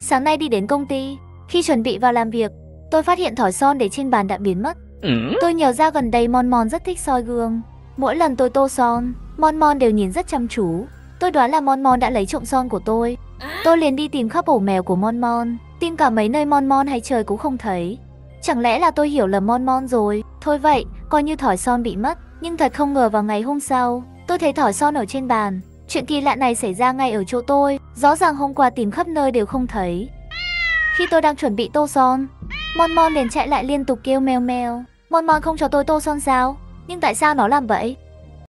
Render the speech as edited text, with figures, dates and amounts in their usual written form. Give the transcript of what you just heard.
Sáng nay đi đến công ty, khi chuẩn bị vào làm việc, tôi phát hiện thỏi son để trên bàn đã biến mất. Tôi nhớ ra gần đây Mon Mon rất thích soi gương. Mỗi lần tôi tô son, Mon Mon đều nhìn rất chăm chú. Tôi đoán là Mon Mon đã lấy trộm son của tôi. Tôi liền đi tìm khắp ổ mèo của Mon Mon, tìm cả mấy nơi Mon Mon hay chơi cũng không thấy. Chẳng lẽ là tôi hiểu lầm Mon Mon rồi? Thôi vậy, coi như thỏi son bị mất. Nhưng thật không ngờ vào ngày hôm sau, tôi thấy thỏi son ở trên bàn. Chuyện kỳ lạ này xảy ra ngay ở chỗ tôi. Rõ ràng hôm qua tìm khắp nơi đều không thấy. Khi tôi đang chuẩn bị tô son, Mon Mon liền chạy lại liên tục kêu meo meo. Mon Mon không cho tôi tô son sao? Nhưng tại sao nó làm vậy?